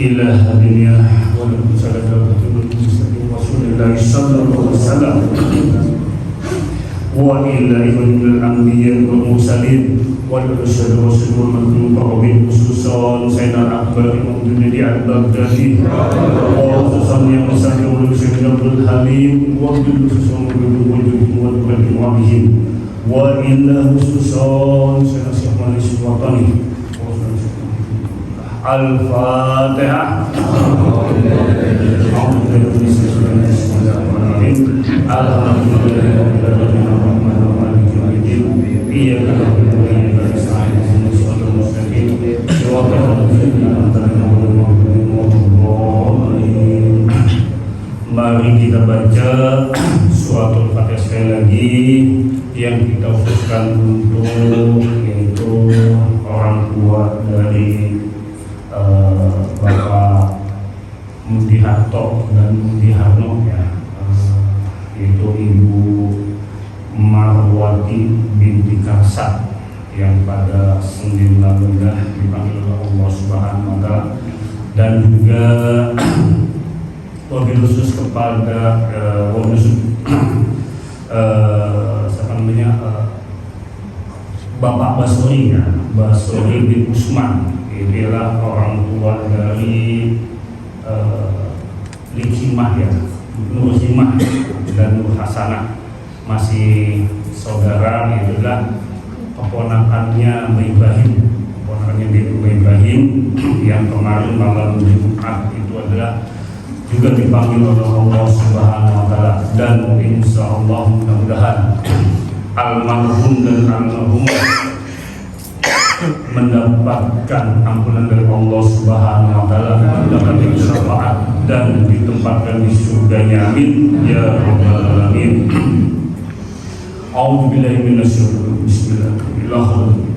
إلى هدينا ونبتلى المستقيم رسول الله صلى الله عليه وسلم وإلى إمام الأنبياء والمرسلين والرسل والمكتوبين خصوصا سيدنا الأكبر إمام الدين البغدادي وخصوصا yang besar Sayyidina Abdul Halim wa khususan wa ila khususan Sayyidina Syekh Malik Sultani Al-Fatihah. Mari kita baca suratul Fatihah sekali lagi yang kita khususkan untuk yaitu orang tua dari Bapak Mudi Harto dan Mudi Harno ya, yaitu Ibu Marwati binti Karsa yang pada Senin lalu dipanggil oleh Allah Subhanahu wa Ta'ala, dan juga wabil khusus kepada Bapak Basori ya, Basori bin Usman. Inilah orang tua dari Likimah ya, Nur Himah dan Nur Hasanah, masih saudara, itulah keponakannya Mbak Ibrahim, keponakannya Mbak Ibrahim yang kemarin malam Jumat itu adalah juga dipanggil oleh Allah Subhanahu wa Ta'ala, dan insya Allah mudah-mudahan almarhum dan almarhumah mendapatkan ampunan dari Allah Subhanahu wa Ta'ala, mendapatkan syafaat dan ditempatkan di surganya, amin ya rabbal alamin. A'udzubillahi minasyaitonir rajim. Bismillahirrahmanirrahim.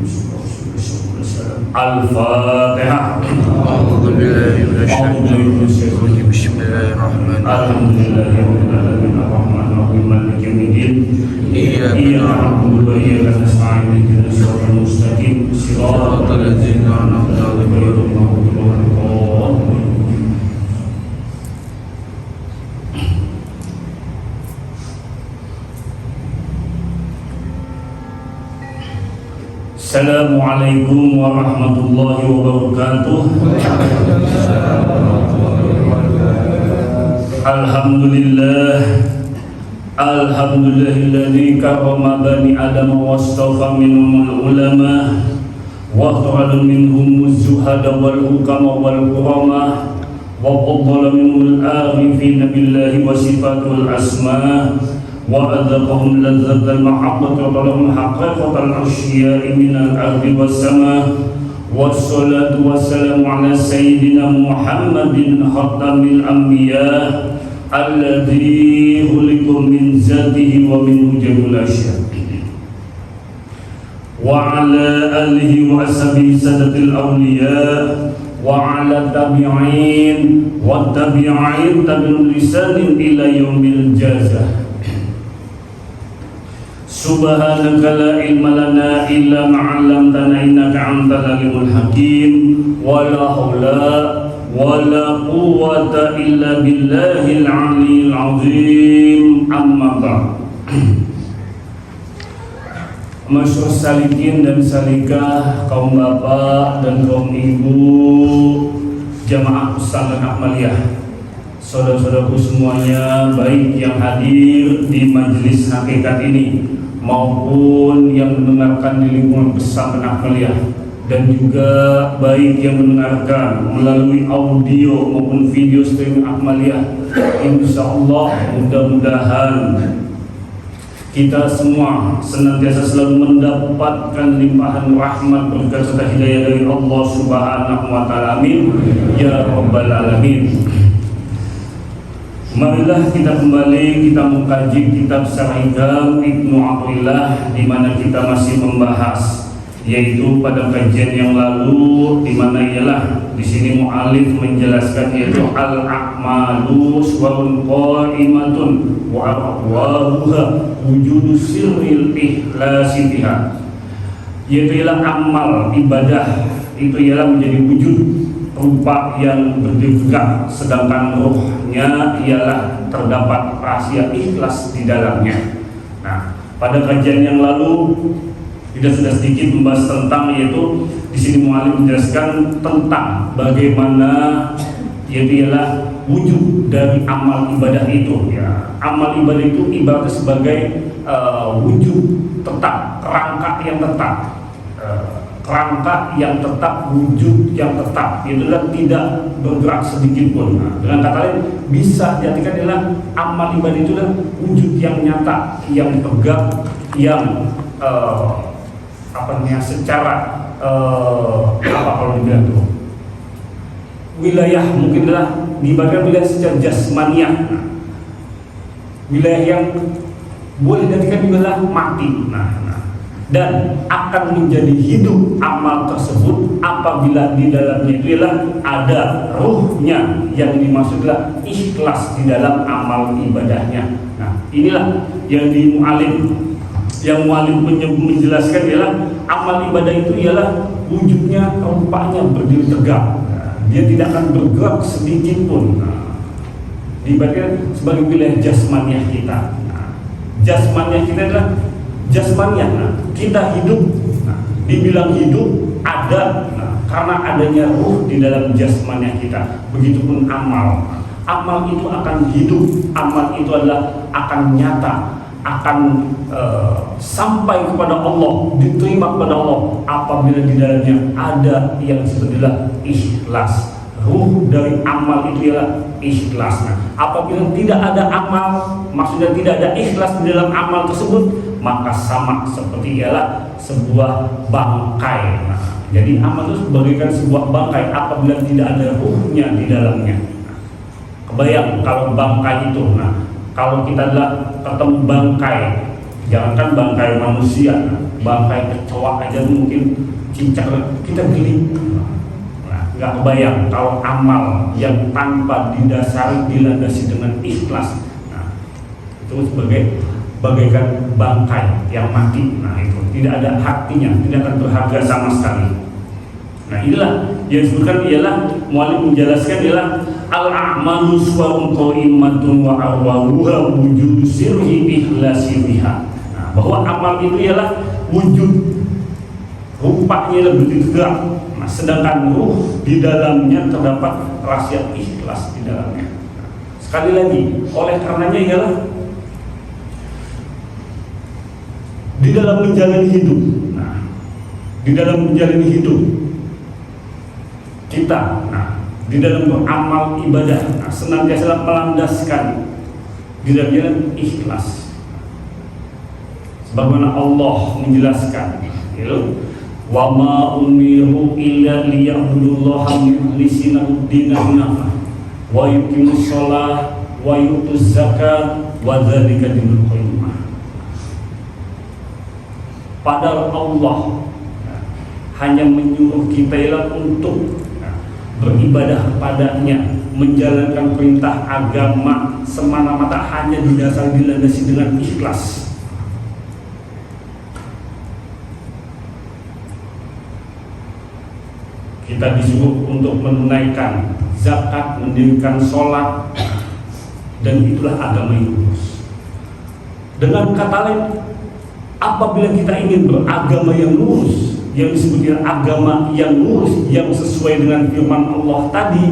Al-Fatihah. A'udzubillahi minasyaitonir rajim. Bismillahirrahmanirrahim. Alhamdulillahirabbil alamin arrahmanir rahim maliki yaumiddin. Iyyaka na'budu wa iyyaka nasta'in ihdinas siratal mustaqim siratal ladzina an'amta 'alaihim ghairil maghdubi 'alaihim waladdallin. Assalamualaikum warahmatullahi wabarakatuh. Alhamdulillah, alhamdulillahilladzi karrama bani adam wastafa minhumul ulama wa khara minhumuz zuhada wal hukama wal kurama wa faddala minhumul arifina billahi wa sifatul asma wa adzaqahum lazzatal mahabbati wa lahum haqiqatal asya'i minal ardi was sama. Wassalatu wassalamu ala sayyidina Muhammadin khatamil anbiya alladzi khuliqa min zatihi wa min hujjatil asya' wa ala alihi wa ashabihi sadatil awliya wa ala tabi'in wa tabi'in tabi'un lisanin ila yaumil jazah. Subhanaka la ilma lana illa ma 'allamtana innaka antal alimul hakim wa la haula wa la quwwata illa billahil 'aliyyil 'azim. Amma ba'd. Masyarakat salikin dan salikah, kaum bapak dan kaum ibu, jamaah pesantren Akmaliyah, saudara-saudaraku semuanya, baik yang hadir di majelis hakikat ini maupun yang mendengarkan di lingkungan pesantren Akmaliyah, dan juga baik yang mendengarkan melalui audio maupun video streaming Akmaliyah. Insyaallah mudah-mudahan kita semua senantiasa selalu mendapatkan limpahan rahmat berkat serta hidayah dari Allah Subhanahu wa Ta'ala, amin ya rabbal alamin. Marilah kita kembali, kita mengkaji kitab Syarah Ibnu Athaillah, di mana kita masih membahas, yaitu pada kajian yang lalu, di mana ialah di sini mu'alif menjelaskan yaitu al-a'malu suwarun qa'imatun wa aqwaluha wujudu sirril ikhlasi biha, yaitu ialah amal ibadah itu ialah menjadi wujud rupa yang berdiri tegak, sedangkan rohnya ialah terdapat rahasia ikhlas di dalamnya. Nah, pada kajian yang lalu kita sudah sedikit membahas tentang, yaitu di sini mu'allim menjelaskan tentang bagaimana yaitu ialah wujud dari amal ibadah itu. Ya, amal ibadah itu ibaratnya sebagai wujud tetap, kerangka yang tetap, wujud yang tetap, itu adalah tidak bergerak sedikit pun. Nah, dengan kata lain bisa diartikan adalah amal ibadah itu adalah wujud yang nyata, yang tegak, yang secara apa kalau dibilang itu wilayah, mungkin adalah dibagikan wilayah secara jasmaniah. Nah, wilayah yang boleh diartikan adalah mati. Dan akan menjadi hidup amal tersebut apabila di dalamnya itu adalah ada ruhnya, yang dimaksudlah ikhlas di dalam amal ibadahnya. Nah, inilah yang mu'allim menjelaskan ialah amal ibadah itu ialah wujudnya rupanya berdiri tegak. Dia tidak akan bergerak sedikit pun. Dibagikan sebagai wilayah jasmaniah kita. Jasmaniah kita adalah jasmaniah. Kita hidup, dibilang hidup ada karena adanya ruh di dalam jasmaniah kita. Begitupun amal. Amal itu akan hidup. Amal itu adalah akan nyata, akan sampai kepada Allah, diterima kepada Allah apabila di dalamnya ada yang disebutlah ikhlas. Ruh dari amal itu ialah ikhlas. Apabila tidak ada amal, maksudnya tidak ada ikhlas di dalam amal tersebut, maka sama seperti ialah sebuah bangkai. Jadi amal itu bagaikan sebuah bangkai apabila tidak ada ruhnya di dalamnya. Kebayang kalau bangkai itu, kalau kita adalah ketemu bangkai, jangankan bangkai manusia, bangkai kecoa aja mungkin cincang kita geli. Nggak kebayang kalau amal yang tanpa didasari, dilandasi dengan ikhlas, itu bagaikan bangkai yang mati. Itu tidak ada artinya, tidak akan berharga sama sekali. Inilah yang disebutkan ialah mu'allim menjelaskan ialah al-a'malu suwarun qaimatun wa arwahuha wujud sirri ikhlasi biha. Bahwa amal itu ialah wujud, rupanya lebih tegak, sedangkan ruh di dalamnya terdapat rahasia ikhlas di dalamnya. Sekali lagi, oleh karenanya ialah di dalam menjalani hidup, di dalam menjalani hidup kita, di dalam beramal ibadah, senantiasa melandaskan di dalamnya ikhlas. Sebagaimana Allah menjelaskan, wa ma umiru illa liya'budullaha mukhlishina ad-dina wa yuqimus shalah wa yutuz zakat wa dzalika dinul qayyimah. Padahal Allah hanya menyuruh kita ialah untuk beribadah kepadanya, menjalankan perintah agama semata-mata hanya didasari, dilandasi dengan ikhlas. Kita disuruh untuk menunaikan zakat, mendirikan sholat, dan itulah agama yang lurus. Dengan kata lain, apabila kita ingin beragama yang lurus, yang disebutkan agama yang lurus, yang sesuai dengan firman Allah tadi,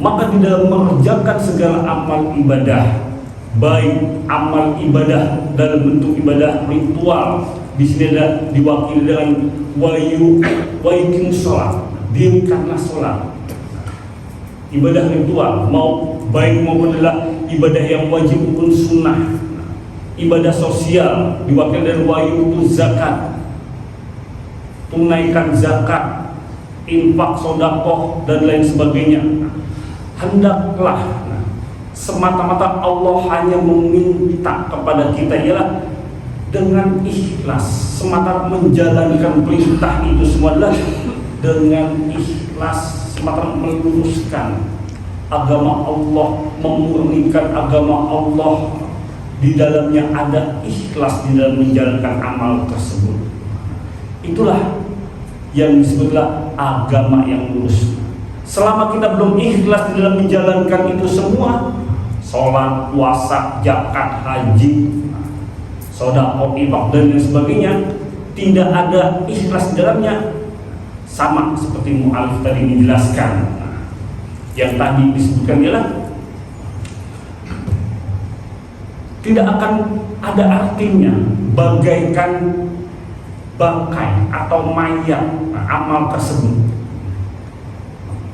maka di dalam mengerjakan segala amal ibadah, baik amal ibadah dalam bentuk ibadah ritual, di sini ada diwakili dengan waikin sholat, dirikanlah sholat. Ibadah ritual, mau baik maupun adalah ibadah yang wajib maupun sunnah. Ibadah sosial diwakili dari wayutuz zakat, tunaikan zakat, infak, sedekah dan lain sebagainya. Hendaklah semata-mata Allah hanya meminta kepada kita ialah dengan ikhlas, semata menjalankan perintah itu semua adalah dengan ikhlas, semata meluruskan agama Allah, memurnikan agama Allah, di dalamnya ada ikhlas di dalam menjalankan amal tersebut. Itulah yang disebutlah agama yang lurus. Selama kita belum ikhlas di dalam menjalankan itu semua, sholat, puasa, zakat, haji, sedekah, infak dan lain sebagainya, tidak ada ikhlas di dalamnya, sama seperti mu'alif tadi menjelaskan. Yang tadi disebutkan ialah tidak akan ada artinya bagaikan bangkai atau mayat amal tersebut.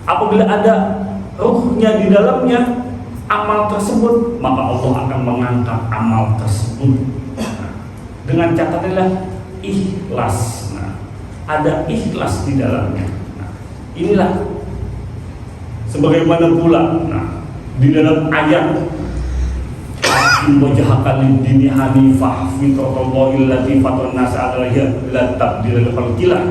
Apabila ada ruhnya di dalamnya amal tersebut, maka Allah akan mengangkat amal tersebut dengan catatanlah ikhlas. Ada ikhlas di dalamnya. Inilah sebagaimana pula di dalam ayat wajhaka lid-dini hanifah fitratallahi allati fatara an-nasa 'alaiha la tabdila li khalqillah.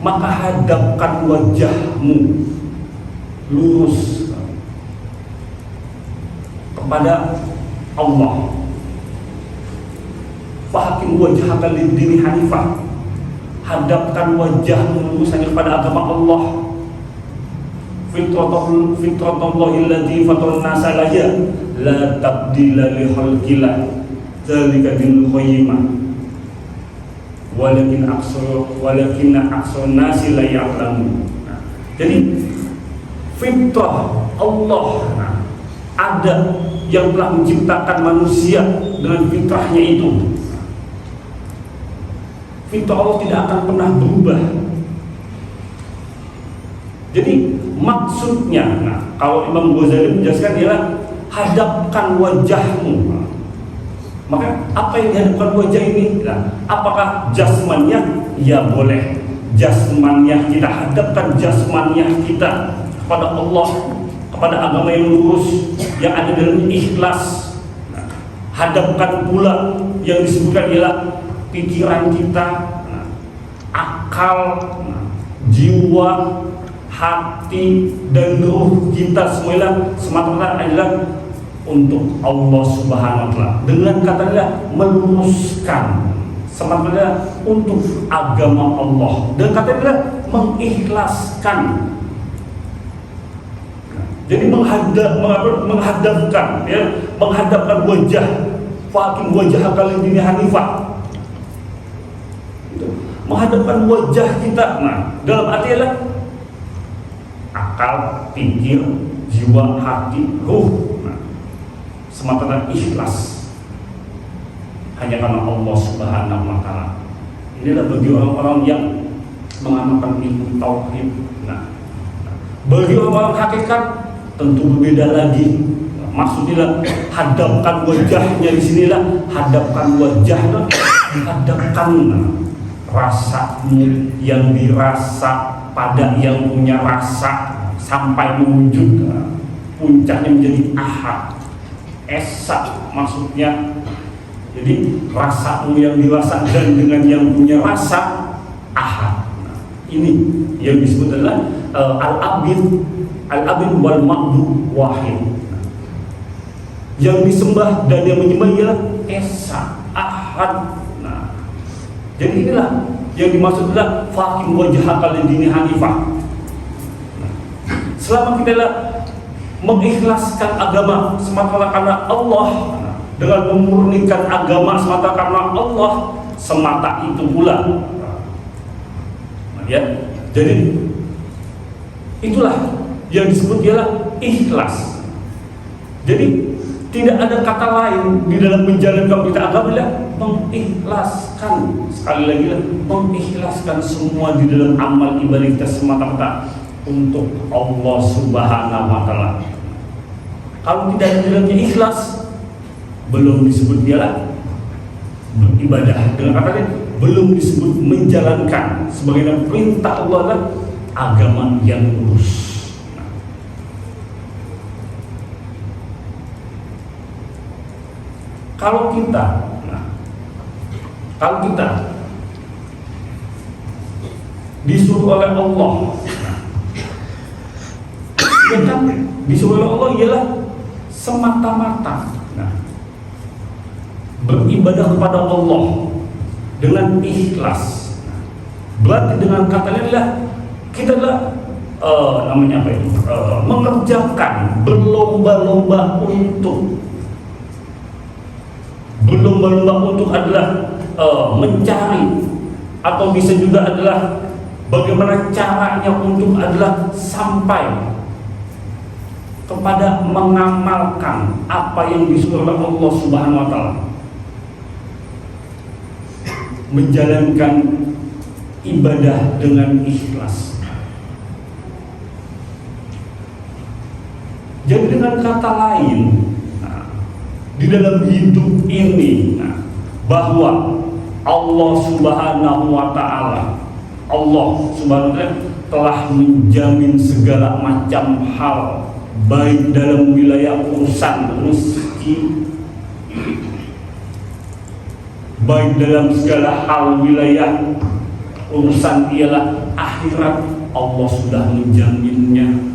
Maka hadapkan wajahmu lurus kepada Allah. Fahakim wajhaka lid-dini hanifah. Hadapkan wajahmu lurus hanya kepada agama Allah. Fitratallahi allati fatara an-nasa 'alaiha la tabdila li khalqillah. Dzalika dinul qayyimah. Walakinna aksar nasi la ya'lamun. Jadi fitrah Allah ada yang telah menciptakan manusia dengan fitrahnya itu. Fitrah Allah tidak akan pernah berubah. Jadi maksudnya, kalau Imam Ghazali menjelaskan ialah hadapkan wajahmu. Maka apa yang dihadapkan wajah ini? Apakah jasmaniah? Ya boleh. Jasmaniah kita hadapkan jasmaniah kita kepada Allah, kepada agama yang lurus, yang ada dalam ikhlas. Hadapkan pula yang disebutkan ialah pikiran kita, akal, jiwa, hati dan ruh kita semuanya semata-mata adalah untuk Allah Subhanahu wa taala. Dengan katanya meluruskan semata-mata untuk agama Allah. Dan katanya mengikhlaskan. Jadi menghadapkan wajah, fakim wajah kalian ini hanifah. Menghadapkan wajah kita. Dalam arti adalah akal, pikir, jiwa, hati, ruh. Semata-mata ikhlas hanya karena Allah Subhanahu wa taala. Inilah bagi orang-orang yang mengamalkan ilmu tauhid. Bagi orang-orang hakikat tentu berbeda lagi. Maksudnya hadapkan wajahnya di sinilah, hadapkan wajahnya, hadapkan rasamu yang dirasa pada yang punya rasa sampai mewujud puncaknya menjadi ahad. Esa maksudnya, jadi rasamu yang dirasa dan dengan yang punya rasa ahad. Ini yang disebut adalah al-abid wal ma'bud wahid. Yang disembah dan yang menyembah ialah esa ahad. Jadi inilah yang dimaksud adalah fakim wajhaka lid-dini hanifah. Selama kita mengikhlaskan agama semata karena Allah, dengan memurnikan agama semata karena Allah, semata itu pula. Ya, jadi itulah yang disebut ialah ikhlas. Jadi tidak ada kata lain di dalam menjalankan kita agama adalah mengikhlaskan. Sekali lagi mengikhlaskan semua di dalam amal ibadah kita semata-mata untuk Allah Subhanahu wa taala. Kalau tidak ada dalamnya ikhlas, belum disebut ialah beribadah. Dengan katanya belum disebut menjalankan sebagaimana perintah Allah adalah agama yang lurus. Kalau kita disuruh oleh Allah, ya kan disuruh oleh Allah ialah semata-mata beribadah kepada Allah dengan ikhlas, Berarti dengan kata lain adalah kita adalah namanya apa itu? Mengerjakan, berlomba-lomba untuk adalah mencari, atau bisa juga adalah bagaimana caranya untuk adalah sampai kepada mengamalkan apa yang disuruh oleh Allah Subhanahu wa taala, menjalankan ibadah dengan ikhlas. Jadi dengan kata lain, di dalam hidup ini, bahwa Allah Subhanahu wa taala telah menjamin segala macam hal, baik dalam wilayah urusan rezeki, baik dalam segala hal wilayah urusan ialah akhirat. Allah sudah menjaminnya.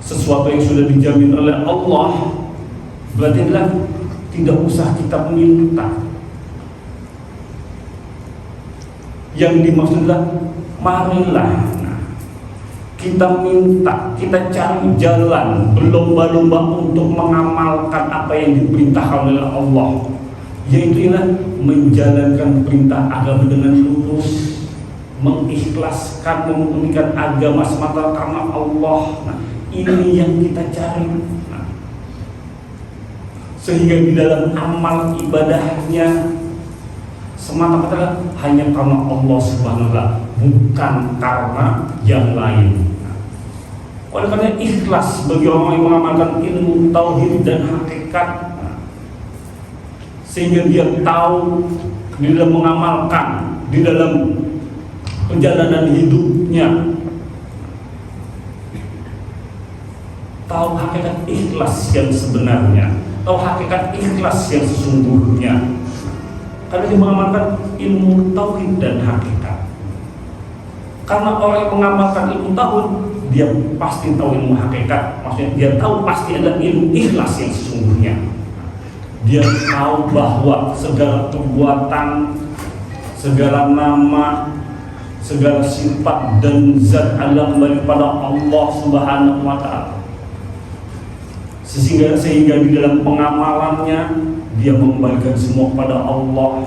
Sesuatu yang sudah dijamin oleh Allah, berarti adalah tidak usah kita minta. Yang dimaksud adalah marilah kita minta, kita cari jalan, berlomba-lomba untuk mengamalkan apa yang diperintahkan oleh Allah, yaitu menjalankan perintah agama dengan lurus, mengikhlaskan, memurnikan agama semata karena Allah. Ini yang kita cari. Sehingga di dalam amal ibadahnya semata-mata hanya karena Allah Subhanahu wa taala, bukan karena yang lain. Oleh karena ikhlas bagi orang yang mengamalkan ilmu tauhid dan hakikat, sehingga dia tahu di dalam mengamalkan, di dalam perjalanan hidupnya, tahu hakikat ikhlas yang sebenarnya, tahu hakikat ikhlas yang sesungguhnya. Karena dia mengamalkan ilmu tauhid dan hakikat. Karena orang yang mengamalkan ilmu tauhid, dia pasti tahu ilmu hakikat. Maksudnya dia tahu pasti ada ilmu ikhlas yang sesungguhnya. Dia tahu bahwa segala perbuatan, segala nama, segala sifat dan zat adalah kembali pada Allah Subhanahu wa taala. Sehingga di dalam pengamalannya dia mengembalikan semua kepada Allah,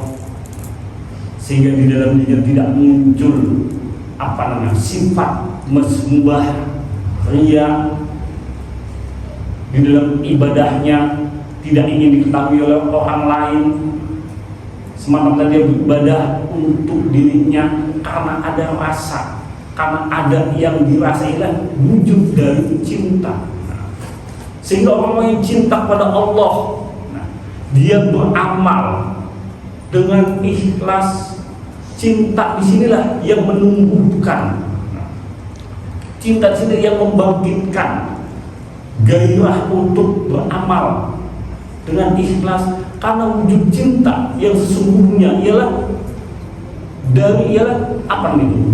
sehingga di dalam dia tidak muncul sifat mesmubah, riya. Di dalam ibadahnya tidak ingin diketahui oleh orang lain, semata-mata dia beribadah untuk dirinya karena ada rasa, karena ada yang dirasailah wujud dari cinta. Sehingga orang yang cinta pada Allah, dia beramal dengan ikhlas. Cinta di sinilah yang menumbuhkan, cinta di sini yang membangkitkan gairah untuk beramal dengan ikhlas. Karena wujud cinta yang sesungguhnya ialah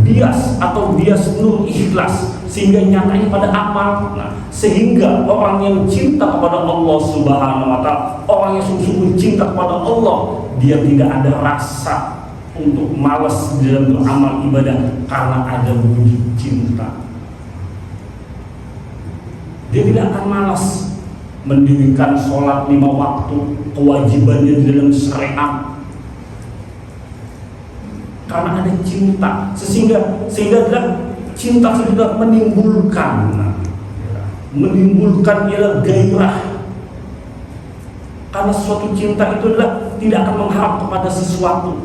bias atau bias nur ikhlas, sehingga nyatanya pada amal. Sehingga orang yang cinta kepada Allah Subhanahu wa taala, orang yang sungguh-sungguh cinta kepada Allah, dia tidak ada rasa untuk malas dalam beramal ibadah karena ada wujud cinta. Dia tidak akan malas mendirikan sholat 5 waktu, kewajibannya di dalam syariat, karena ada cinta. Sehingga adalah cinta sudah menimbulkan ialah gairah. Karena suatu cinta itu adalah tidak akan mengharap kepada sesuatu.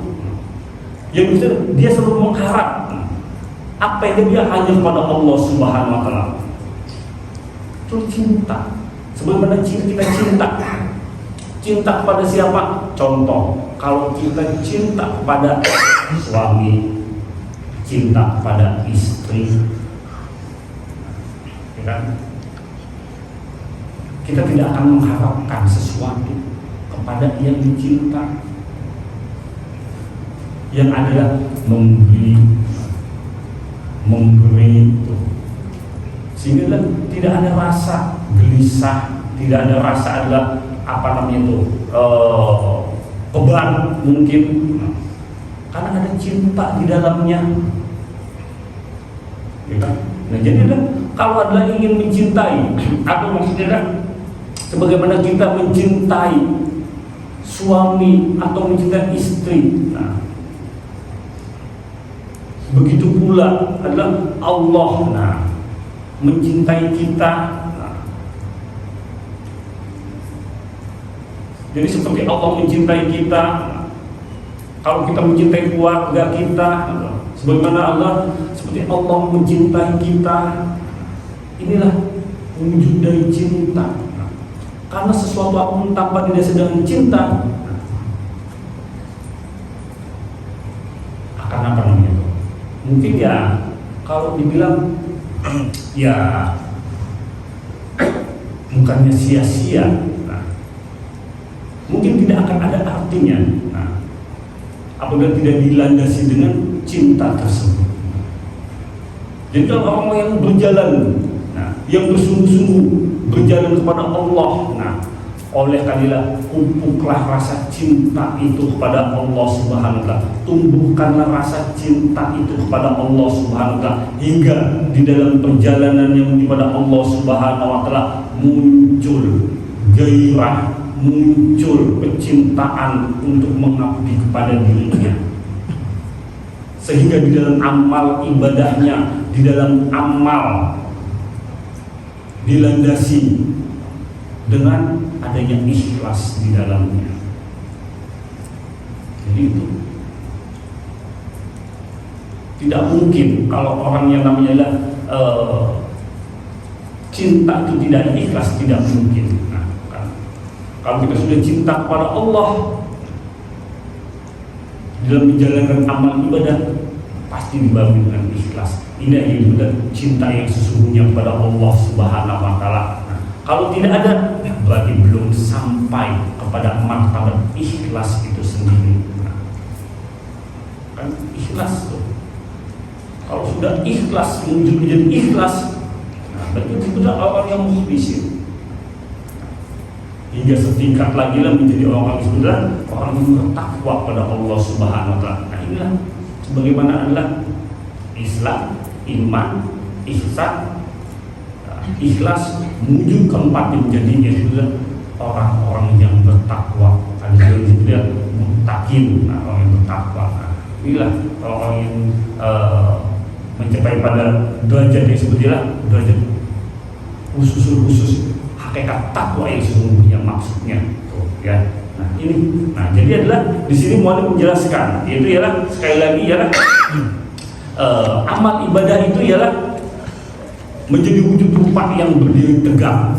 Yang bisa dia selalu mengharap apa yang dia hanya kepada Allah Subhanahu wa taala. Itu cinta. Sebagaimana kita cinta kepada siapa? Contoh, kalau kita cinta kepada suami, cinta kepada istri, ya kan? Kita tidak akan mengharapkan sesuatu kepada yang dicinta, yang adalah memberi itu. Sehingga tidak ada rasa gelisah, tidak ada rasa beban mungkin. karena ada cinta di dalamnya. Ya. Nah, jadi kalau adalah ingin mencintai, atau maksudnya sebagaimana kita mencintai suami atau mencintai istri, nah, begitu pula adalah Allah, nah, mencintai kita. Nah, jadi seperti Allah mencintai kita, kalau kita mencintai keluarga kita, sebagaimana Allah seperti Allah mencintai kita. Inilah wujud dari cinta. Karena sesuatu apapun tanpa didasari dengan cinta akan apa namanya? Mungkin ya kalau dibilang ya bukannya sia-sia, nah, mungkin tidak akan ada artinya. Nah, apabila tidak dilandasi dengan cinta tersebut. Jadi kalau orang yang berjalan, nah, yang bersungguh-sungguh berjalan kepada Allah, nah, oleh kalilah pupuklah rasa cinta itu kepada Allah Subhanahu wa ta'ala, tumbuhkanlah rasa cinta itu kepada Allah Subhanahu wa ta'ala, hingga di dalam perjalanan yang kepada Allah Subhanahu wa ta'ala muncul gairah, muncul kecintaan untuk mengabdi kepada dirinya, sehingga di dalam amal ibadahnya, di dalam amal dilandasi dengan adanya ikhlas di dalamnya. Jadi itu tidak mungkin kalau orang yang namanya cinta itu tidak ikhlas, tidak mungkin. Nah, kalau kita sudah cinta kepada Allah dalam menjalankan amal ibadah, pasti dibarengi dengan ikhlas. Ini adalah cinta yang sesungguhnya kepada Allah Subhanahu wa ta'ala. Nah, kalau tidak ada, berarti belum sampai kepada martabat ikhlas itu sendiri. Nah, kan ikhlas tuh. Kalau sudah ikhlas, menjadi ikhlas, nah, berarti itu adalah orang yang mukhlisin. Hingga setingkat lagi lah menjadi orang yang orang yang bertakwa pada Allah Subhanahu wa ta'ala. Nah, inilah sebagaimana adalah Islam, iman, ihsan, ikhlas, menuju keempat yang menjadinya adalah orang-orang yang bertakwa. Ada juga muttaqin, orang yang bertakwa. Nah, inilah orang yang mencapai pada derajat yang sebutlah derajat khusus hakikat takwa yang sesungguhnya maksudnya. Tuh, ya. Nah, ini. Nah, jadi adalah di sini muallif menjelaskan, yaitu ialah sekali lagi ialah amal ibadah itu ialah menjadi wujud rupa yang berdiri tegak,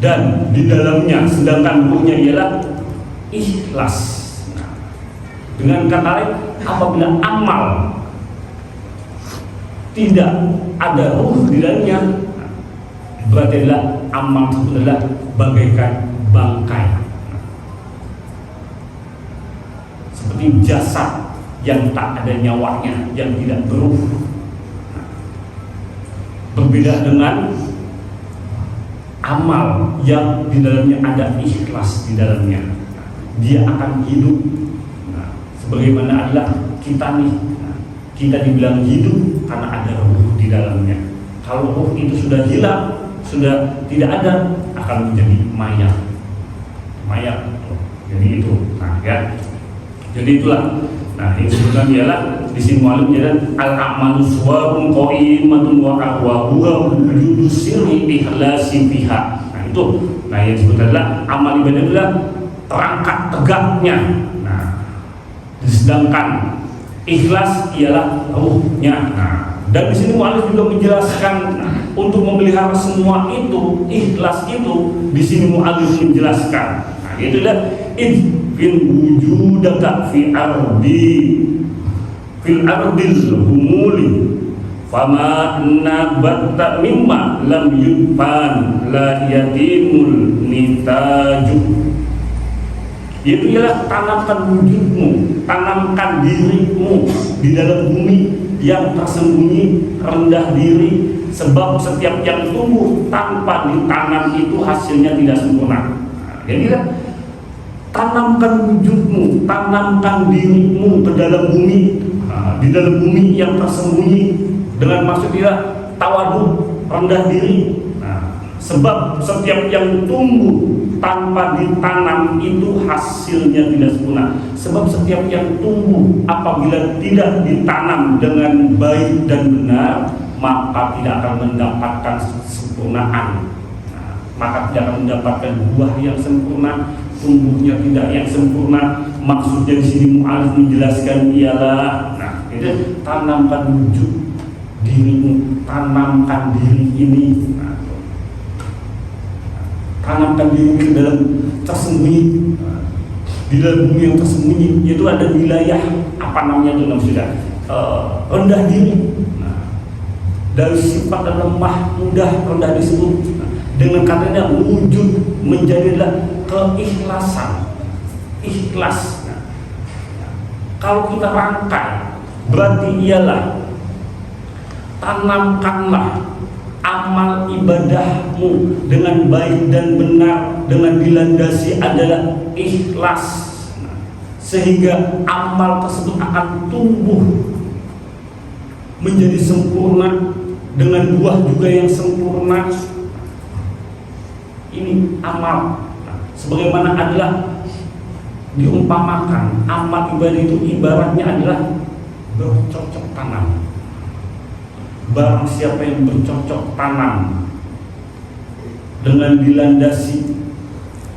dan di dalamnya sedangkan ruhnya ialah ikhlas. Nah, dengan kata lain, apabila amal tidak ada ruh di dalamnya, berarti adalah amal itu adalah bagaikan bangkai, seperti jasad yang tak ada nyawanya, yang tidak beruh. Berbeda dengan amal yang di dalamnya ada ikhlas di dalamnya, dia akan hidup. Nah, sebagaimana adalah kita nih, kita dibilang hidup karena ada ruh di dalamnya. Kalau ruh itu sudah hilang, sudah tidak ada, akan menjadi mayat. Jadi itu, nah ya. Jadi itulah. Nah, yang disebutkan ialah di sini muallif ialah al-a'malu suwarun qaimatun wa ahwahuha wujudu sirri ikhlasi fiha. Nah, itu. Nah, yang disebutkan adalah amal ibadah adalah terangkat tegaknya. Nah, sedangkan ikhlas ialah ruhnya. Nah, dan di sini muallif juga menjelaskan, nah, untuk memelihara semua itu, ikhlas itu, di sini muallif menjelaskan. Nah, itu adalah fil wujudaka fi fil ardil humuli fama nabatta mimma lam yudfan la yatimul nitaju. Itu ialah tanamkan wujudmu, tanamkan dirimu di dalam bumi yang tersembunyi, rendah diri, sebab setiap yang tumbuh tanpa ditanam itu hasilnya tidak sempurna. Nah, jadi tanamkan wujudmu, tanamkan dirimu ke dalam bumi, di dalam bumi yang tersembunyi, dengan maksudnya tawadu, rendah diri. Sebab setiap yang tumbuh tanpa ditanam itu hasilnya tidak sempurna. Sebab setiap yang tumbuh apabila tidak ditanam dengan baik dan benar, maka tidak akan mendapatkan kesempurnaan. Maka tidak akan mendapatkan buah yang sempurna, tumbuhnya tidak yang sempurna. Maksudnya di sini Mu'adz menjelaskan ialah, itu tanamkan wujud dirimu, tanamkan diri ini. Tanamkan diri ke dalam tersembunyi, di dalam bumi yang tersembunyi, yaitu ada wilayah apa namanya itu sudah rendah diri. Dari sifat dan lemah mudah rendah disebut. Dengan katanya wujud menjadilah keikhlasan, ikhlas. Kalau kita rangkai, berarti ialah tanamkanlah amal ibadahmu dengan baik dan benar, dengan dilandasi adalah ikhlas, sehingga amal tersebut akan tumbuh menjadi sempurna dengan buah juga yang sempurna. Ini amal, sebagaimana adalah diumpamakan amal ibadah itu ibaratnya adalah bercocok tanam. Barang siapa yang bercocok tanam dengan dilandasi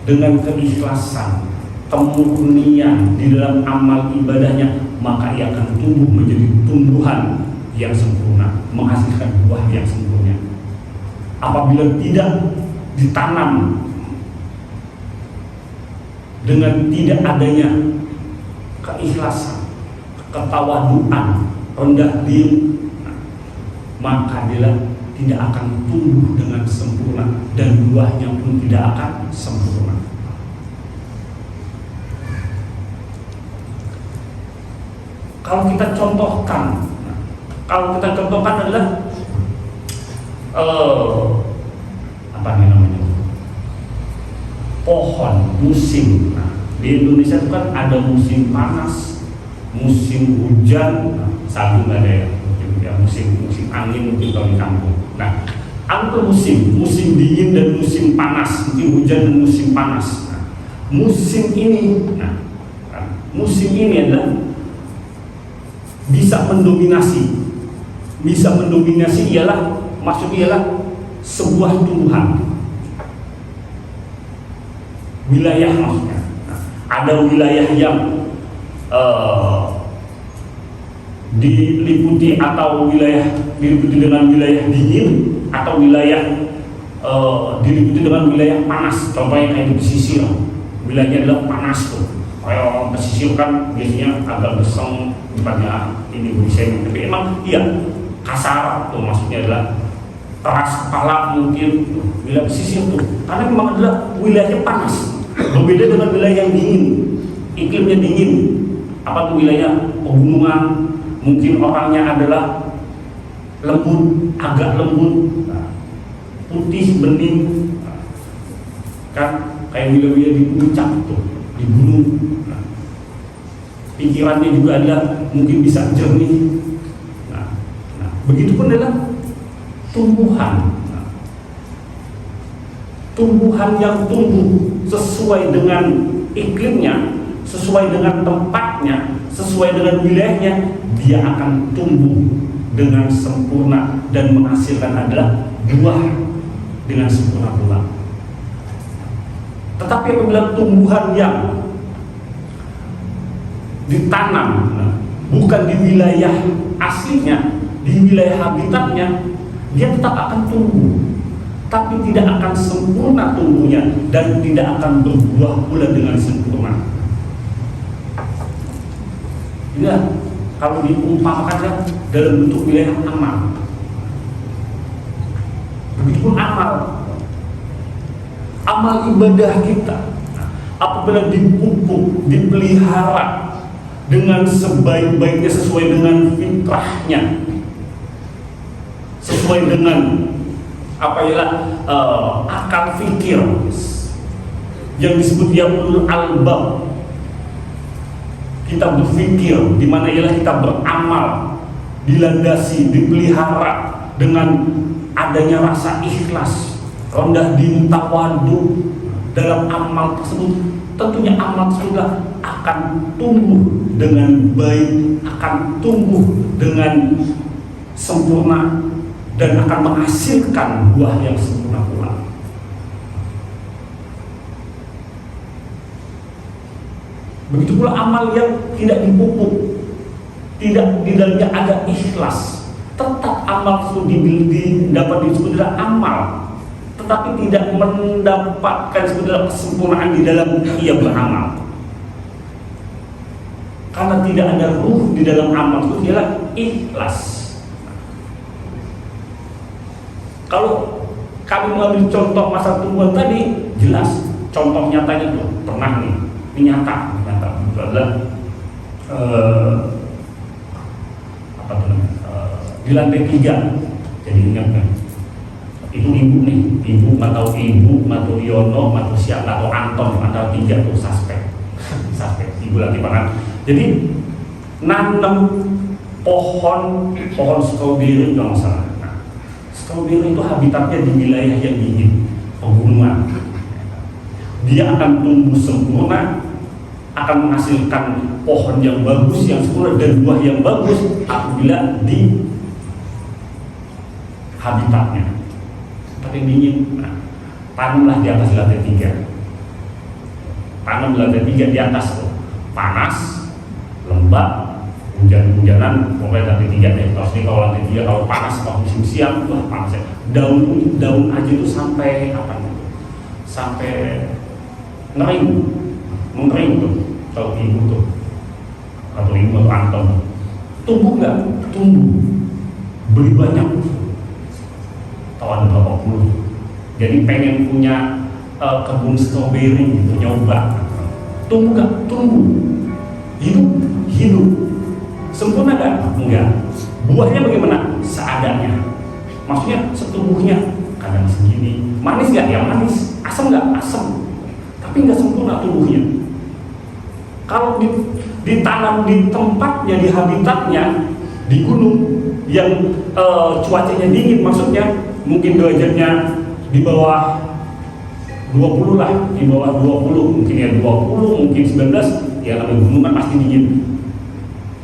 dengan keikhlasan, kemurnian di dalam amal ibadahnya, maka ia akan tumbuh menjadi tumbuhan yang sempurna, menghasilkan buah yang sempurna. Apabila tidak ditanam dengan tidak adanya keikhlasan, ketawaduan, rendah diri, maka dia tidak akan tumbuh dengan sempurna dan buahnya pun tidak akan sempurna. Kalau kita contohkan adalah apa namanya, pohon musim. Di Indonesia itu kan ada musim panas, musim hujan, saat nggak ada ya, musim angin mungkin kalau di kampung. Nah, ada musim dingin dan musim panas, musim hujan dan musim panas. Musim ini adalah bisa mendominasi ialah, maksudnya ialah sebuah tumbuhan, wilayah maksudnya. Ada wilayah yang diliputi atau diliputi dengan wilayah dingin, atau wilayah diliputi dengan wilayah panas. Contohnya kayak di pesisir, wilayahnya adalah panas tuh. Kalau pesisir kan biasanya agak geseng, banyak ini berisik, tapi emang iya kasar tuh, maksudnya adalah keras kepala mungkin wilayah pesisir tuh, karena memang adalah wilayahnya panas. Berbeda dengan wilayah yang dingin, iklimnya dingin. Apa tuh wilayah pegunungan? Mungkin orangnya adalah lembut, agak lembut, putih, bening, kan kayak wilayah di puncak tuh, di gunung. Pikirannya juga adalah mungkin bisa jernih. Begitupun adalah tumbuhan. Tumbuhan yang tumbuh sesuai dengan iklimnya, sesuai dengan tempatnya, sesuai dengan wilayahnya, dia akan tumbuh dengan sempurna dan menghasilkan adalah buah dengan sempurna pula. Tetapi apabila tumbuhan yang ditanam bukan di wilayah aslinya, di wilayah habitatnya, dia tetap akan tumbuh, tapi tidak akan sempurna tumbuhnya dan tidak akan berbuah pula dengan sempurna. Ya, kalau diumpamakan dalam bentuk wilayah amal, begitupun amal ibadah kita, apabila dipupuk, dipelihara dengan sebaik-baiknya, sesuai dengan fitrahnya, sesuai dengan akal fikir, yang disebut ya ulul albab. Kita berpikir, di mana ialah kita beramal, dilandasi, dipelihara dengan adanya rasa ikhlas, rendah diri, tawadu dalam amal tersebut. Tentunya amal tersebut akan tumbuh dengan baik, akan tumbuh dengan sempurna, dan akan menghasilkan buah yang sempurna pula. Begitu pula amal yang tidak dipupuk, tidak di dalamnya ada ikhlas, tetap amal itu dapat disebut adalah amal, tetapi tidak mendapatkan sebenarnya kesempurnaan di dalam ia beramal. Karena tidak ada ruh di dalam amal itu ialah ikhlas. Kalau kami mengambil contoh masa tumbuhan tadi, jelas contoh nyatanya itu pernah nih, ini nyata itu adalah apa tuh namanya, di lantai 3. Jadi ingat kan, itu ibu nih, ibu atau Yono atau siapa atau Anton, antara 3 tuh suspek ibu lagi pangan. Jadi nanam pohon stroberi kalau nggak salah. Nah, stroberi itu habitatnya di wilayah yang dingin, pegunungan. Dia akan tumbuh sempurna, akan menghasilkan pohon yang bagus, yang sempurna, dan buah yang bagus apabila di habitatnya. Tapi dingin, nah, tanamlah di atas lantai 3. Tanam di lantai 3 di atas tuh. Panas, lembab, hujan-hujanan, pokoknya lantai 3 deh. Kalau lantai 3 kalau panas, kalau musim siang, wah panasnya. Daun aja itu sampai apa nih? Sampai mengering tuh. Kalau ibu tuh, atau ibu atau Anton, tumbuh nggak? Tumbuh, beli banyak. Tahu ada berapa puluh. Jadi pengen punya kebun stroberi gitu, nyoba. Tumbuh nggak? Tumbuh. Hidup. Sempurna nggak? Enggak. Buahnya bagaimana? Seadanya. Maksudnya setumbuhnya kadang segini. Manis nggak? Ya manis. Asam nggak? Asam. Tapi nggak sempurna tumbuhnya. Kalau ditanam di tempatnya, di habitatnya, di gunung yang cuacanya dingin, maksudnya mungkin derajatnya di bawah 20 lah, di bawah 20, mungkin ya 20, mungkin 19, ya namanya gunung kan pasti dingin.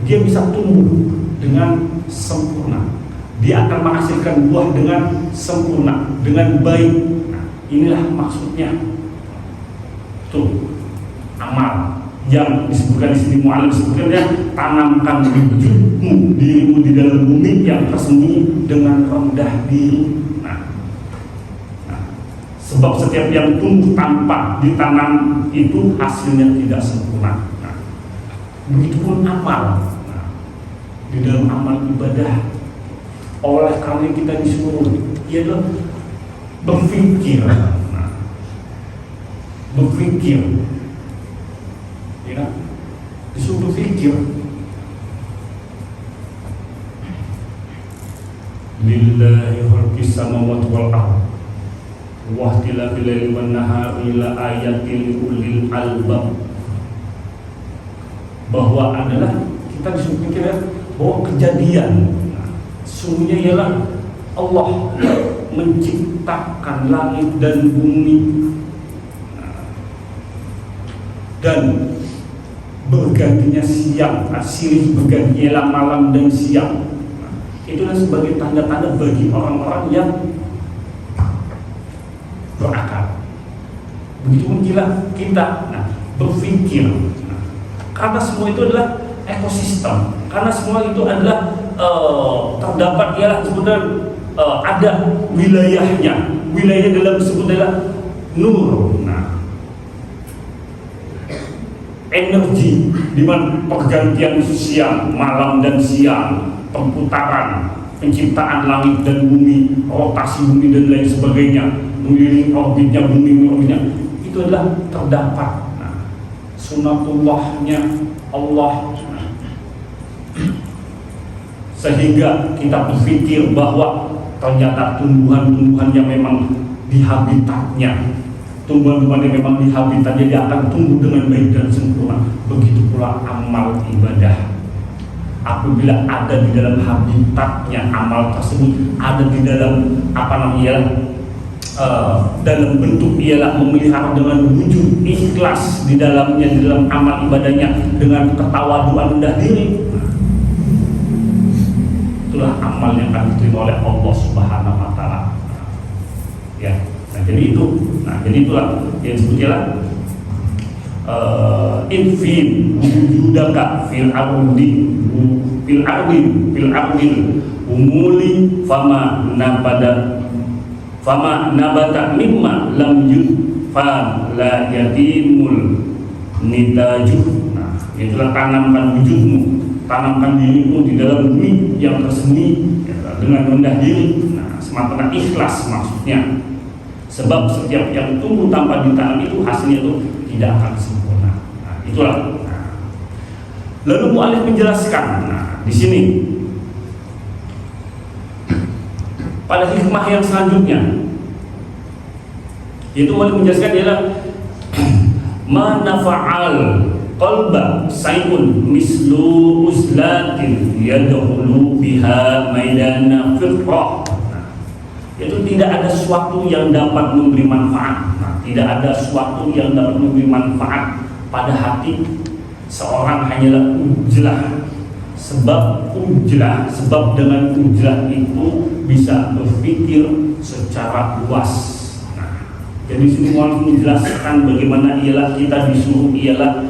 Dia bisa tumbuh dengan sempurna. Dia akan menghasilkan buah dengan sempurna, dengan baik. Nah, inilah maksudnya. Tuh, amal yang disebutkan di sini mu'alim sebutkannya, tanamkan wujudmu, dirimu di dalam bumi yang tersembunyi dengan rendah diri. Sebab setiap yang tumbuh tanpa ditanam itu hasilnya tidak sempurna. Nah, begitupun amal. Nah, di dalam amal ibadah, oleh karena kita disuruh, yaitu berpikir. Nah, berpikir, ya, disuruh berpikir. Lillahi khalqis samawati wal ardh wahtilafil laili wan nahari la ayatil ulil albab. Bahwa adalah kita disuruh pikir bahwa kejadian sungguhnya ialah Allah menciptakan langit dan bumi dan bergantinya siang, silih bergantinya ialah malam dan siang. Itulah sebagai tanda-tanda bagi orang-orang yang berakal. Begitu pula kita berpikir. Karena semua itu adalah ekosistem. Karena semua itu adalah terdapat ialah sebenarnya ada wilayahnya. Wilayah dalam disebut adalah nur. Energi di mana pergantian siang, malam dan siang, perputaran, penciptaan langit dan bumi, rotasi bumi dan lain sebagainya, mengelilingi orbitnya bumi, itu adalah terdapat sunatullahnya Allah. Sehingga kita berpikir bahwa ternyata tumbuhan-tumbuhan yang memang di habitatnya tumbuhan-tumbuhan yang memang di habitatnya dia akan tumbuh dengan baik dan sempurna. Begitu pula amal ibadah. Apabila ada di dalam habitatnya amal tersebut, ada di dalam dalam bentuk ialah memelihara dengan wujud ikhlas di dalamnya, di dalam amal ibadahnya dengan ketawaduan rendah diri, itulah amal yang akan diterima oleh Allah Subhanahu wa taala. Ya. Jadi itulah yang disebutnya infin wujudaka fil ardi umuli fama nabata mimma lam yudfan la yatimul nitaju. Nah, itulah tanamkan wujudmu, tanamkan dirimu di dalam bumi yang tersembunyi dengan rendah diri. Nah, semata ikhlas maksudnya. Sebab setiap yang tumbuh tanpa ditanam itu hasilnya itu tidak akan sempurna. Nah, itulah. Nah, lalu mu'alif menjelaskan. Nah, di sini pada hikmah yang selanjutnya, itu mu'alif menjelaskan ialah manafa'al qalba sayun mislu uzlatin yadkhulu biha maidana fitrah. Itu tidak ada sesuatu yang dapat memberi manfaat. Nah, tidak ada sesuatu yang dapat memberi manfaat pada hati seorang hanyalah ujlah. Sebab dengan ujlah itu bisa berpikir secara luas. Nah, jadi sini mau menjelaskan bagaimana ialah kita disuruh ialah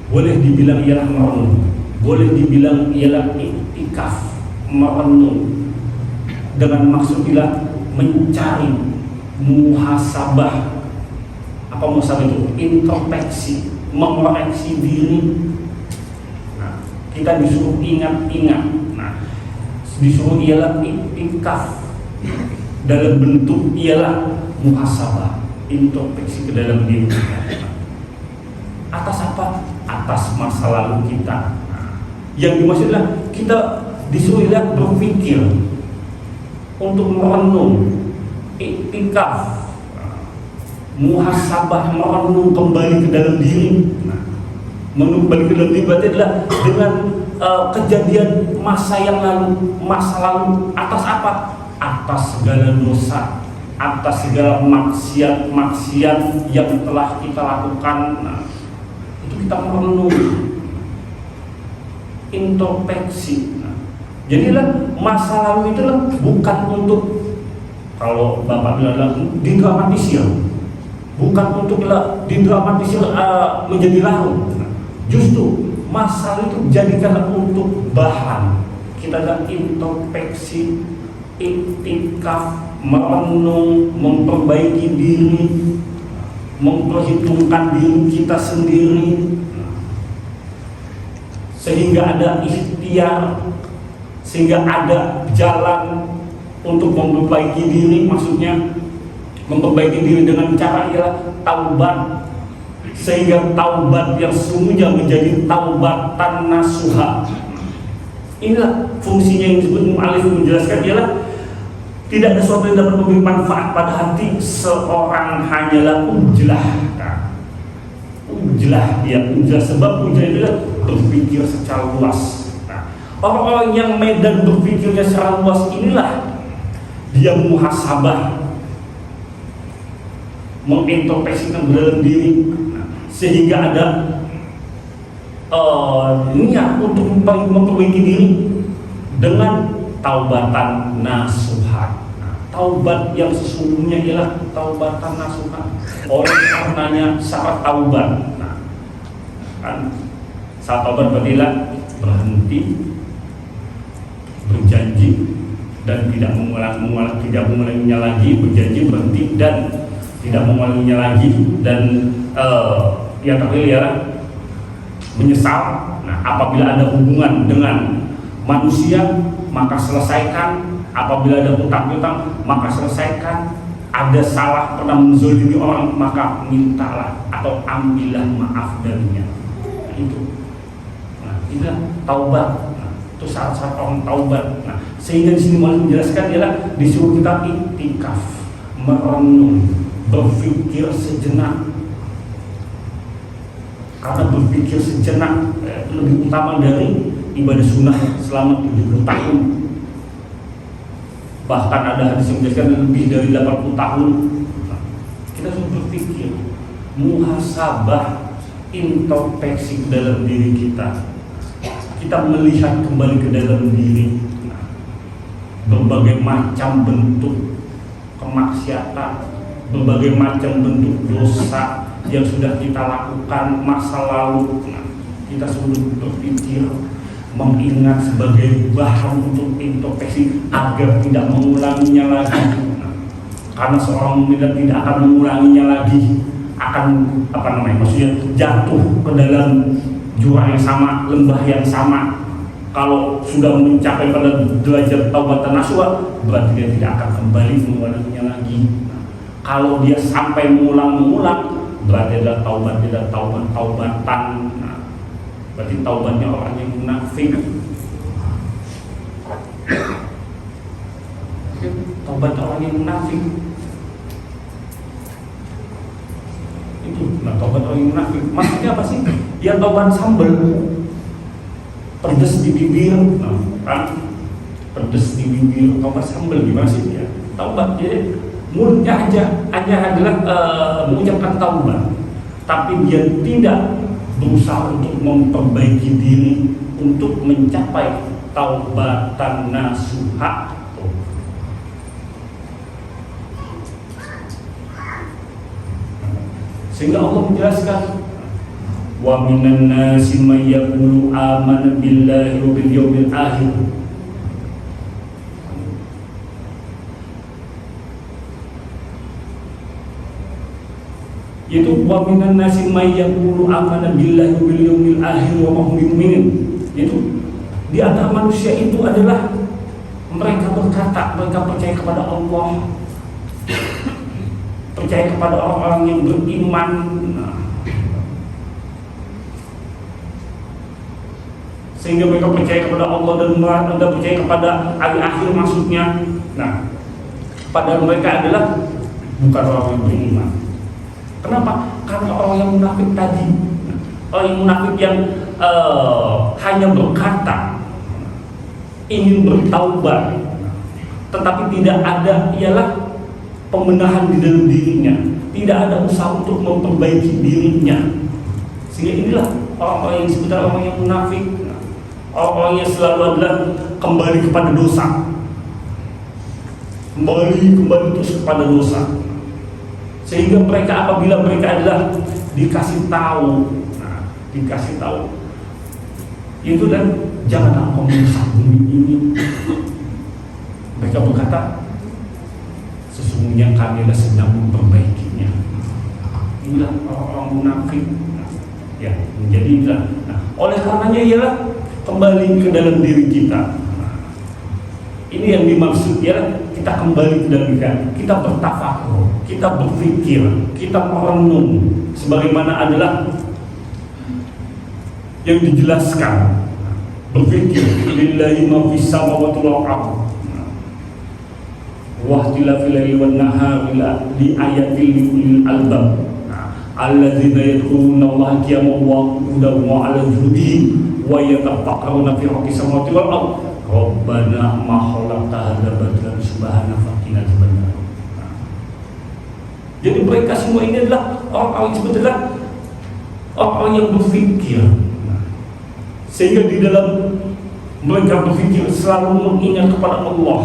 boleh dibilang ialah merenung, boleh dibilang ialah iktikaf, merenung dengan maksud ialah mencari muhasabah. Apa muhasabah itu? Introspeksi, mengoreksi diri. Nah, kita disuruh ingat-ingat. Nah, disuruh ialah iktikaf dalam bentuk ialah muhasabah, introspeksi ke dalam diri kita. Atas apa? Atas masa lalu kita. Nah, yang dimaksudlah kita disuruh berpikir untuk merenung, iktikaf, muhasabah, merenung kembali ke dalam diri. Nah, kembali ke dalam diri berarti adalah dengan kejadian masa lalu atas apa? Atas segala dosa, atas segala maksiat yang telah kita lakukan. Nah, itu kita merenung, introspeksi. Jadilah masa lalu itu bukan untuk, kalau Bapak bilang, didramatisir, bukan untuk didramatisir menjadi larut. Justru masa lalu itu jadikanlah untuk bahan kita introspeksi, iktikaf, merenung, memperbaiki diri, memperhitungkan diri kita sendiri, sehingga ada ikhtiar, sehingga ada jalan untuk memperbaiki diri. Maksudnya memperbaiki diri dengan cara ialah taubat, sehingga taubat yang sesungguhnya menjadi taubatan nasuha. Inilah fungsinya yang disebut mu'alif menjelaskan ialah tidak ada sesuatu yang dapat memberi manfaat pada hati seorang hanyalah ujlah. Ujlah sebab ujlah itu berpikir secara luas. Orang-orang yang medan berpikirnya secara luas inilah dia muhasabah, mengintrospeksikan dalam diri, sehingga ada niat untuk memperbaiki diri dengan taubatan nasuha. Taubat yang sesungguhnya ialah taubatan nasuha. Orang karenanya syarat taubat. Syarat taubat berarti berhenti, berjanji dan tidak mengulanginya lagi, berjanji berhenti dan tidak mengulanginya lagi, dan yang terakhir ialah menyesal. Nah, apabila ada hubungan dengan manusia maka selesaikan, apabila ada hutang-hutang maka selesaikan, ada salah pernah menzolimi orang maka mintalah atau ambillah maaf darinya. Nah, itu. Nah, inilah taubat. Itu syarat-syarat orang taubat. Nah, sehingga di sini mau menjelaskan ialah disuruh kita iktikaf, merenung, berpikir sejenak. Karena berpikir sejenak lebih utama dari ibadah sunnah selama 70 tahun. Bahkan ada hadis yang menjelaskan lebih dari 80 tahun. Kita harus berpikir, muhasabah, introspeksi dalam diri kita. Kita melihat kembali ke dalam diri. Berbagai macam bentuk kemaksiatan, berbagai macam bentuk dosa yang sudah kita lakukan masa lalu. Kita sudah berpikir, mengingat sebagai bahan untuk introspeksi agar tidak mengulanginya lagi. Karena seorang mukmin tidak akan mengulanginya lagi, akan maksudnya jatuh ke dalam jurang yang sama, lembah yang sama. Kalau sudah mencapai pada derajat taubatan nasuha, berarti dia tidak akan kembali mengulanginya lagi. Kalau dia sampai mengulang, berarti adalah taubat, tidak taubatan. Berarti taubatnya orang yang munafik. Taubat orang yang munafik. Itu taubat orang yang munafik. Maksudnya apa sih? Dia taubat sambal. Pedes di bibir, pedes di bibir, taubat sambal gimana sih ya? Taubat jadi mulutnya aja adalah mengucapkan taubat, tapi dia tidak berusaha untuk memperbaiki diri untuk mencapai taubatan nasuha. Sehingga Allah menjelaskan, wa minan nasi may yaqulu amana billahi wa bil yawmil akhir. Itu wa minan nasi may yaqulu amana billahi wa bil yawmil akhir wa ma hum bimu'minin. Itu di antara manusia itu adalah mereka berkata, mereka percaya kepada Allah, percaya kepada orang-orang yang beriman. Sehingga mereka percaya kepada Allah dan mereka percaya kepada hari akhir maksudnya. Nah, padahal mereka adalah bukan orang yang beriman. Kenapa? Karena orang yang munafik tadi, orang yang munafik yang hanya berkata ingin bertaubat, tetapi tidak ada ialah pembenahan di dalam dirinya, tidak ada usaha untuk memperbaiki dirinya. Sehingga inilah orang-orang yang sebenarnya orang yang munafik. Orang-orang yang selalu adalah kembali kepada dosa, kembali terus kepada dosa. Sehingga mereka apabila mereka adalah dikasih tahu, itu dan jangan engkau merusak bumi ini, mereka berkata sesungguhnya kami sedang memperbaikinya. Inilah orang-orang munafik. Ya, menjadi inilah. Nah, oleh karenanya ialah kembali ke dalam diri kita. Ini yang dimaksud ya, kita kembali ke dalam diri kita, bertafakur, kita berpikir, kita merenung, sebagaimana adalah yang dijelaskan. Berpikir, lillahi ma fis samawati wal ardh wa ikhtilafil laili wan nahari li ayatil liul albab alladzina yadhkuruna Allaha qiyaman wa qu'udan wa 'ala junubihim wa yatafakkaruna fi khalqis samawati wal ardh rabbana ma khalaqta hadza batilan subhanaka faqina adzabannar. Jadi mereka semua ini adalah orang-orang yang sebetulnya orang-orang yang berpikir, sehingga di dalam mereka berpikir selalu mengingat kepada Allah,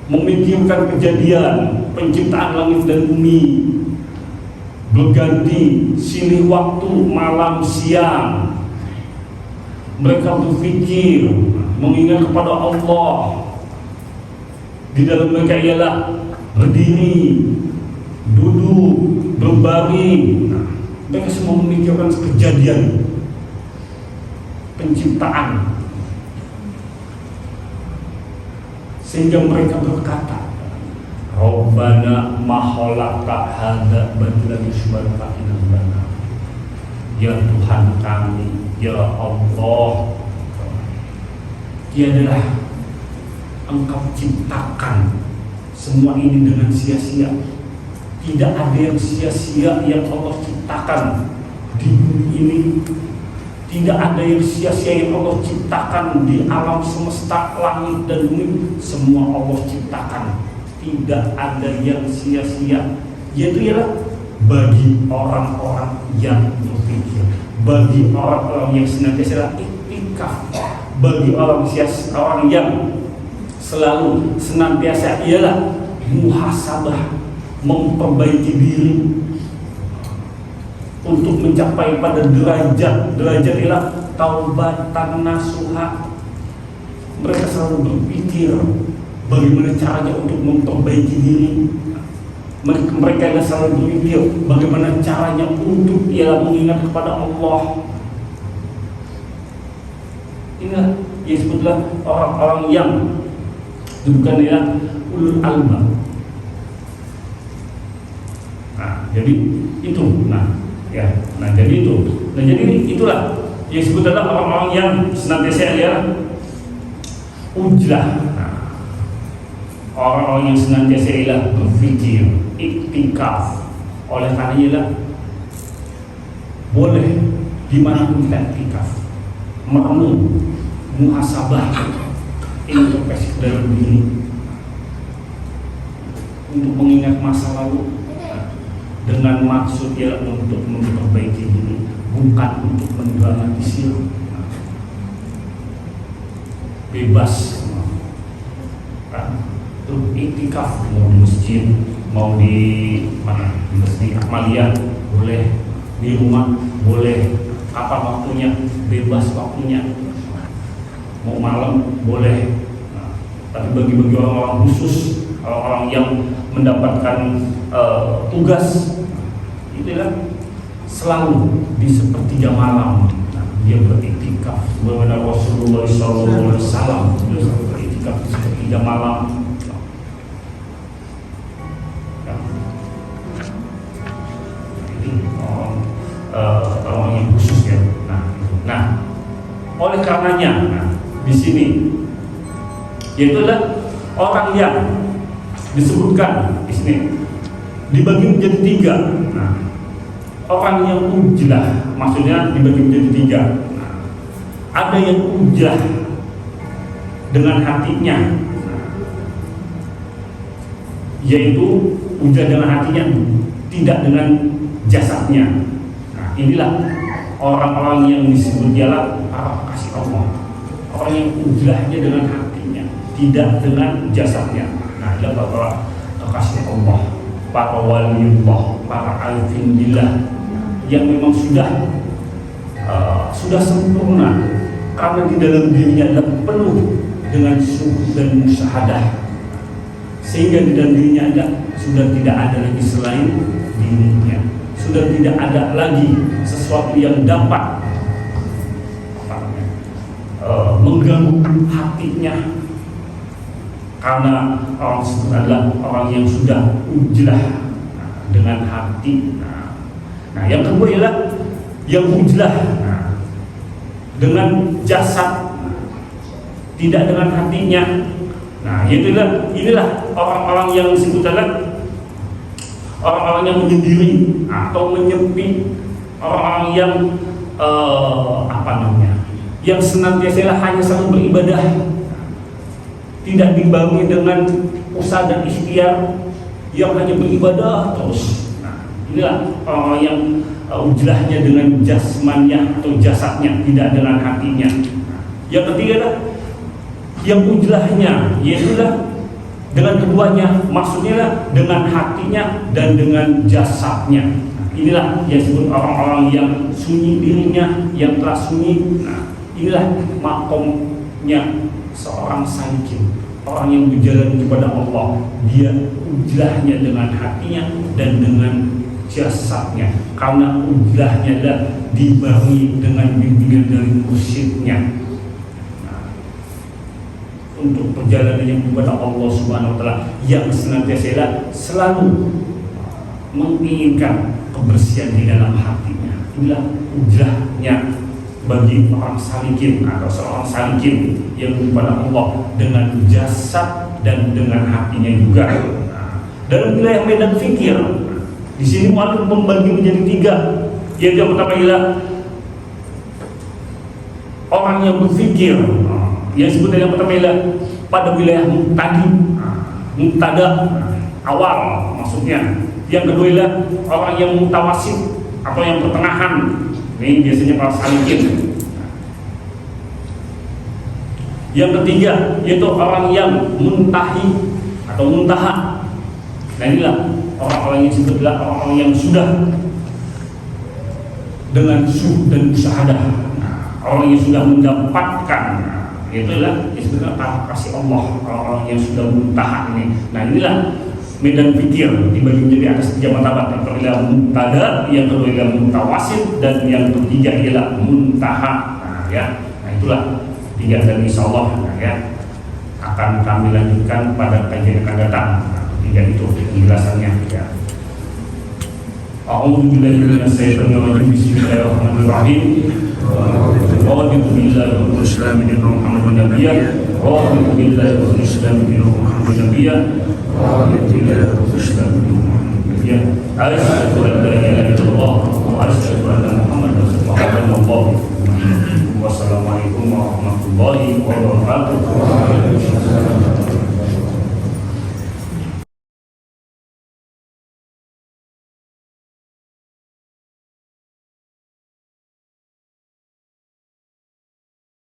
memikirkan kejadian penciptaan langit dan bumi, berganti silih waktu malam siang. Mereka berpikir mengingat kepada Allah. Di dalam mereka ialah berdiri, duduk, berbaring. Mereka semua memikirkan kejadian penciptaan, sehingga mereka berkata, Rabbana ma khalaqta hadza batilan subhanaka faqina adzabannar. Ya Tuhan kami, ya Allah, tiadalah engkau ciptakan semua ini dengan sia-sia. Tidak ada yang sia-sia yang Allah ciptakan di bumi ini. Tidak ada yang sia-sia yang Allah ciptakan di alam semesta, langit dan bumi. Semua Allah ciptakan. Tidak ada yang sia-sia. Yaitu ialah bagi orang-orang yang berpikir, bagi orang-orang yang senantiasa iktikaf, bagi orang yang selalu senantiasa ialah muhasabah, memperbaiki diri untuk mencapai pada derajat ialah taubatan nasuha. Mereka selalu berpikir bagaimana caranya untuk memperbaiki diri. Mereka selalu berpikir bagaimana caranya untuk ialah mengingat kepada Allah. Inilah yang disebutlah orang-orang yang bukan ialah ulul albab. Nah, jadi itu. Jadi itulah yang disebut adalah orang-orang yang senantiasa ialah ujlah. Orang-orang yang senantiasa ialah berpikir, iktikaf. Oleh karena ialah boleh dimanapun kita iktikaf, merenung, muhasabah, introspeksi dalam diri, untuk mengingat masa lalu, dengan maksud ialah untuk memperbaiki diri, bukan untuk mendramatisir. Bebas. Iktikaf mau di masjid, mau di mana, di masjid Akmaliyah boleh, di rumah boleh, apa waktunya, bebas waktunya, mau malam boleh. Tapi bagi orang-orang khusus, orang-orang yang mendapatkan tugas, itulah selalu di sepertiga malam dia beriktikaf. Bagaimana Rasulullah SAW beliau beriktikaf di sepertiga malam. Orang yang khusus ya. Nah, oleh karenanya di sini yaitu adalah orang yang disebutkan di sini dibagi menjadi tiga. Orang yang ujlah maksudnya dibagi menjadi tiga. Ada yang ujlah dengan hatinya, yaitu ujlah dengan hatinya, tidak dengan jasadnya. Inilah orang-orang yang disebut ialah para kasih Allah. Orang yang ujlahnya dengan hatinya, tidak dengan jasadnya. Adalah para kasih Allah, para waliullah, para arifin billah yang memang sudah sempurna, karena di dalam dirinya adalah penuh dengan syuhud dan musyahadah, sehingga di dalam dirinya sudah tidak ada lagi selain dirinya, sudah tidak ada lagi sesuatu yang dapat mengganggu hatinya, karena orang tersebut adalah orang yang sudah ujlah dengan hati. Yang kedua ialah yang ujlah dengan jasad, tidak dengan hatinya. Inilah orang-orang yang disebut adalah orang-orang yang menyendiri atau menyepi, orang-orang yang yang senantiasa hanya selalu beribadah, tidak dibarengi dengan usaha dan ikhtiar, yang hanya beribadah terus. Inilah orang yang ujlahnya dengan jasmannya atau jasadnya, tidak dengan hatinya. Yang ketiga adalah yang ujlahnya, yaitu dengan keduanya, maksudnya dengan hatinya dan dengan jasadnya. Inilah yang disebut orang-orang yang sunyi dirinya, yang telah sunyi. Inilah makomnya seorang salikin, orang yang berjalan kepada Allah. Dia ujlahnya dengan hatinya dan dengan jasadnya, karena ujlahnya adalah dibarengi dengan bimbingan dari mursyidnya untuk perjalanannya kepada Allah Subhanahu wa taala, yang senantiasa selalu menginginkan kebersihan di dalam hatinya. Inilah ujlahnya bagi orang salikin atau seorang salikin yang kepada Allah dengan jasad dan dengan hatinya juga. Dalam wilayah medan fikir, di sini mu'alif membagi menjadi 3. Yang pertama ialah orang yang berfikir, yang disebut yang pertama ialah pada wilayah mubtada awal maksudnya. Yang kedua ialah orang yang mutawasid atau yang pertengahan. Ini biasanya para salikin. Yang ketiga yaitu orang yang muntahi atau muntaha. Nah inilah orang-orang yang disebutlah orang-orang yang sudah dengan syuhud dan musyahadah, orang yang sudah mendapatkan, itulah disebutlah kasih Allah, orang-orang yang sudah muntaha ini. Nah inilah medan fikir dibagi menjadi atas 3 martabat. Yang pertama ialah mubtada, yang kedua ialah mutawasid, dan yang ketiga ialah muntaha. Nah itulah 3, dan insyaallah akan kami lanjutkan pada kajian akan datang. 3 itu penjelasannya. A'udzubillahi minasyaitonir rajim. Bismillahirrahmanirrahim. Raditu billahi wa islami dinan Muhammadun nabiyyan. Raditu billahi wa islami dinan Muhammadun nabiyyan. Raditu billahi wa islami dinan Muhammadun nabiyyan. Asyhadu an la ilaha